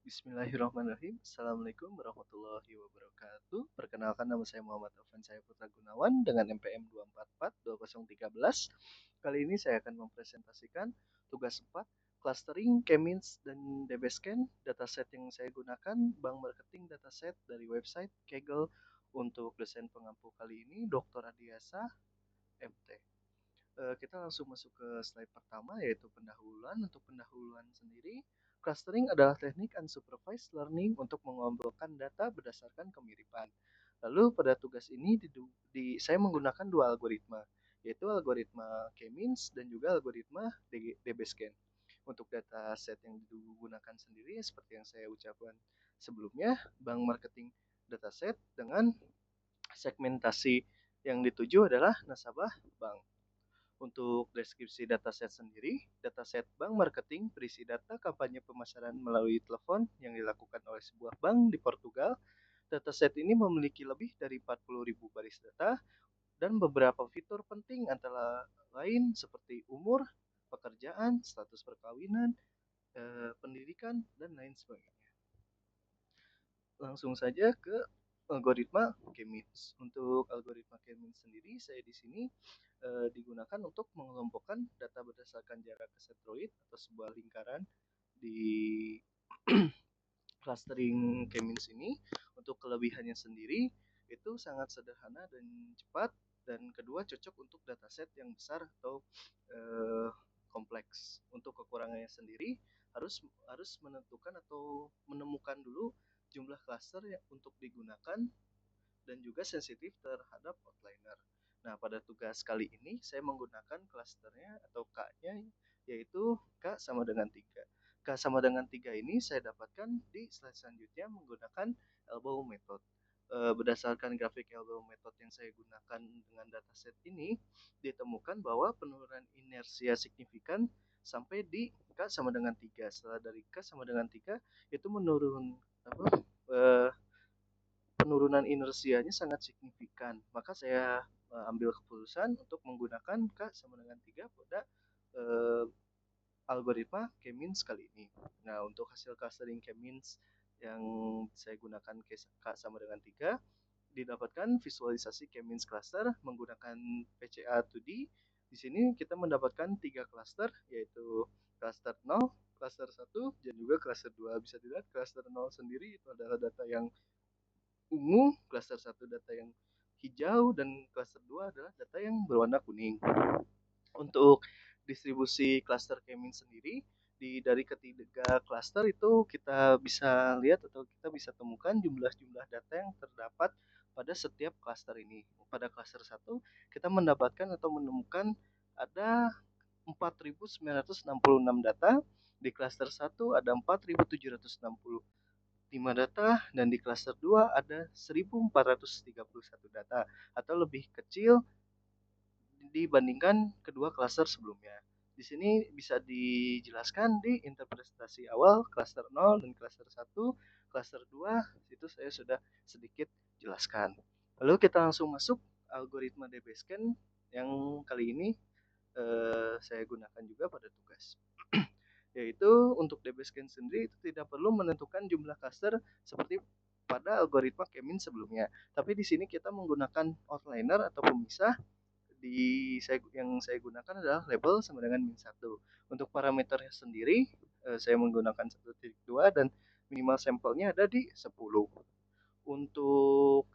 Bismillahirrahmanirrahim. Assalamualaikum warahmatullahi wabarakatuh. Perkenalkan, nama saya Muhammad Alvan Saya Putra Gunawan dengan NPM 244-2013. Kali ini saya akan mempresentasikan tugas 4, clustering, K-means, dan DBSCAN. Dataset yang saya gunakan, Bank Marketing Dataset dari website Kaggle. Untuk dosen pengampu kali ini, Dr. Adiasa, MT. Kita langsung masuk ke slide pertama, yaitu pendahuluan. Untuk pendahuluan sendiri, clustering adalah teknik unsupervised learning untuk mengumpulkan data berdasarkan kemiripan. Lalu pada tugas ini saya menggunakan dua algoritma, yaitu algoritma K-means dan juga algoritma DBSCAN. Untuk data set yang digunakan sendiri seperti yang saya ucapkan sebelumnya, Bank Marketing Dataset dengan segmentasi yang dituju adalah nasabah bank. Untuk deskripsi dataset sendiri, dataset bank marketing berisi data kampanye pemasaran melalui telepon yang dilakukan oleh sebuah bank di Portugal. Dataset ini memiliki lebih dari 40.000 baris data dan beberapa fitur penting antara lain seperti umur, pekerjaan, status perkawinan, pendidikan, dan lain sebagainya. Langsung saja ke algoritma K-means. Untuk algoritma K-means sendiri, saya di sini digunakan untuk mengelompokkan data berdasarkan jarak ke sentroid atau sebuah lingkaran di clustering K-means ini. Untuk kelebihannya sendiri, itu sangat sederhana dan cepat, dan kedua cocok untuk dataset yang besar atau kompleks. Untuk kekurangannya sendiri, harus menentukan atau menemukan dulu jumlah cluster yang untuk digunakan dan juga sensitif terhadap outliner. Nah, pada tugas kali ini saya menggunakan clusternya atau K-nya, yaitu K sama dengan 3. K sama dengan 3 ini saya dapatkan di slide selanjutnya menggunakan elbow method. Berdasarkan grafik elbow method yang saya gunakan dengan dataset ini, ditemukan bahwa penurunan inersia signifikan sampai di K sama dengan 3. Setelah dari K sama dengan 3, itu penurunan inersianya sangat signifikan. Maka saya ambil keputusan untuk menggunakan K sama dengan 3 pada algoritma K-means kali ini. Nah, untuk hasil clustering K-means yang saya gunakan K sama dengan 3, didapatkan visualisasi K-means cluster menggunakan PCA 2D. Di sini kita mendapatkan 3 cluster, yaitu cluster 0, cluster 1, dan juga cluster 2. Bisa dilihat cluster 0 sendiri itu adalah data yang ungu, cluster 1 data yang hijau, dan cluster 2 adalah data yang berwarna kuning. Untuk distribusi cluster K-means sendiri, dari ketiga cluster itu kita bisa lihat atau kita bisa temukan jumlah-jumlah data yang terdapat pada setiap cluster ini. Pada cluster 1 kita mendapatkan atau menemukan ada 4.966 data, di cluster 1 ada 4.765 data, dan di cluster 2 ada 1.431 data, atau lebih kecil dibandingkan kedua cluster sebelumnya. Di sini bisa dijelaskan di interpretasi awal cluster 0 dan cluster 1, cluster 2 itu saya sudah sedikit jelaskan. Lalu kita langsung masuk algoritma DBSCAN yang kali ini saya gunakan juga pada tugas. Yaitu untuk DBSCAN sendiri itu tidak perlu menentukan jumlah cluster seperti pada algoritma K-means sebelumnya. Tapi di sini kita menggunakan outliner atau pemisah. Yang saya gunakan adalah label sama dengan min1. Untuk parameternya sendiri saya menggunakan 1.2 dan minimal sampelnya ada di 10. Untuk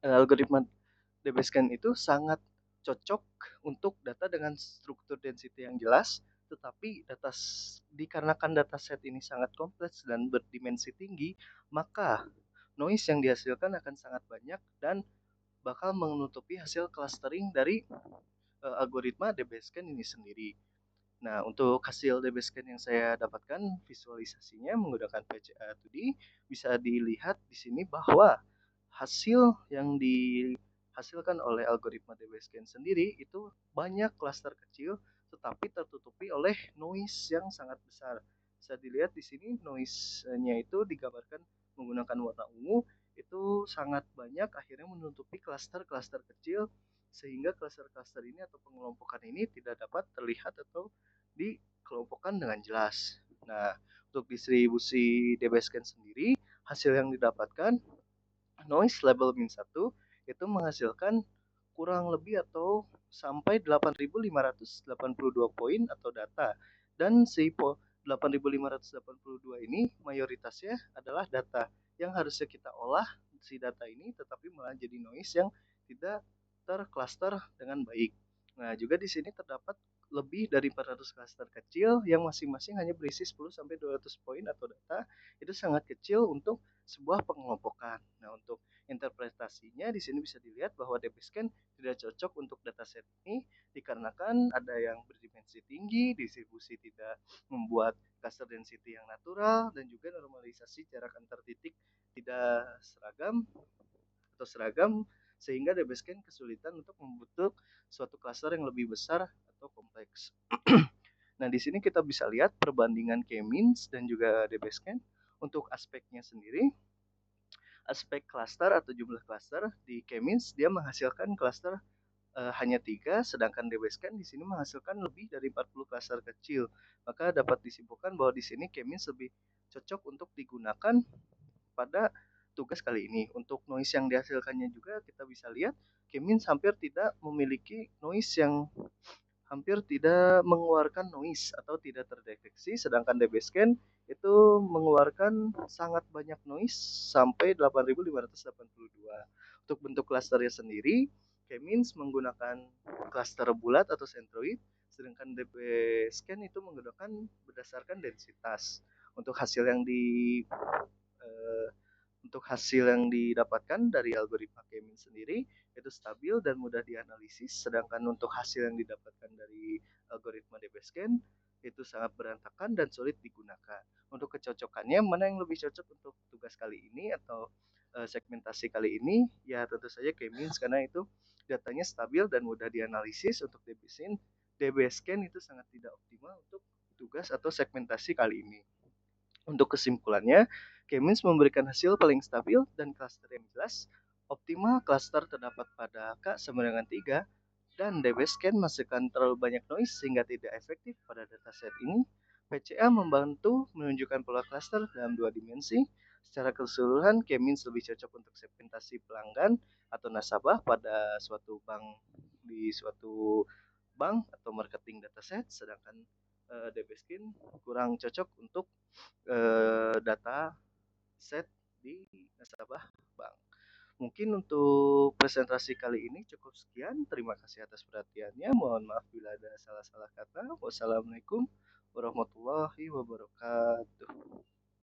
algoritma DBSCAN itu sangat cocok untuk data dengan struktur density yang jelas, tetapi dikarenakan dataset ini sangat kompleks dan berdimensi tinggi, maka noise yang dihasilkan akan sangat banyak dan bakal menutupi hasil clustering dari algoritma DBSCAN ini sendiri. Nah, untuk hasil DBSCAN yang saya dapatkan visualisasinya menggunakan PCA 2D, bisa dilihat di sini bahwa hasil yang dihasilkan oleh algoritma DBSCAN sendiri itu banyak klaster kecil tetapi tertutupi oleh noise yang sangat besar. Bisa dilihat di sini noise-nya itu digambarkan menggunakan warna ungu, itu sangat banyak akhirnya menutupi klaster-klaster kecil, sehingga klaster-klaster ini atau pengelompokan ini tidak dapat terlihat atau dikelompokkan dengan jelas. Nah, untuk distribusi DB-Scan sendiri, hasil yang didapatkan noise level min 1 itu menghasilkan kurang lebih atau sampai 8.582 poin atau data. Dan si 8.582 ini mayoritasnya adalah data yang harusnya kita olah si data ini, tetapi malah jadi noise yang tidak tercluster dengan baik. Nah, juga di sini terdapat lebih dari 400 cluster kecil yang masing-masing hanya berisi 10 sampai 200 poin atau data. Itu sangat kecil untuk sebuah pengelompokan. Nah, untuk interpretasinya di sini bisa dilihat bahwa DB-Scan tidak cocok untuk dataset ini dikarenakan ada yang berdimensi tinggi, distribusi tidak membuat cluster density yang natural, dan juga normalisasi jarak antar titik tidak seragam sehingga DB-Scan kesulitan untuk membentuk suatu cluster yang lebih besar atau kompleks. Nah, di sini kita bisa lihat perbandingan K-means dan juga DB-Scan. Untuk aspeknya sendiri, aspek cluster atau jumlah cluster di K-means dia menghasilkan cluster hanya 3, sedangkan DB-Scan di sini menghasilkan lebih dari 40 cluster kecil. Maka dapat disimpulkan bahwa di sini K-means lebih cocok untuk digunakan pada tugas kali ini. Untuk noise yang dihasilkannya juga kita bisa lihat K-means hampir tidak memiliki noise yang hampir tidak mengeluarkan noise atau tidak terdeteksi, sedangkan DB-Scan itu mengeluarkan sangat banyak noise sampai 8.582. Untuk bentuk klasternya sendiri, K-means menggunakan klaster bulat atau centroid, sedangkan DB-Scan itu menggunakan berdasarkan densitas. Untuk hasil yang eh, untuk hasil yang didapatkan dari algoritma K-means sendiri itu stabil dan mudah dianalisis, sedangkan untuk hasil yang didapatkan dari algoritma DB-Scan itu sangat berantakan dan sulit digunakan. Untuk kecocokannya, mana yang lebih cocok untuk tugas kali ini atau segmentasi kali ini? Ya tentu saja K-means karena itu datanya stabil dan mudah dianalisis. Untuk DB-Scan itu sangat tidak optimal untuk tugas atau segmentasi kali ini. Untuk kesimpulannya, K-means memberikan hasil paling stabil dan cluster yang jelas. Optimal cluster terdapat pada K sama dengan 3, dan DB-Scan menghasilkan terlalu banyak noise sehingga tidak efektif pada dataset ini. PCA membantu menunjukkan pola cluster dalam 2 dimensi. Secara keseluruhan, K-means lebih cocok untuk segmentasi pelanggan atau nasabah pada suatu bank di suatu bank atau marketing dataset, sedangkan DB-Scan kurang cocok untuk data set di nasabah bank. Mungkin untuk presentasi kali ini cukup sekian. Terima kasih atas perhatiannya. Mohon maaf bila ada salah-salah kata. Wassalamualaikum warahmatullahi wabarakatuh.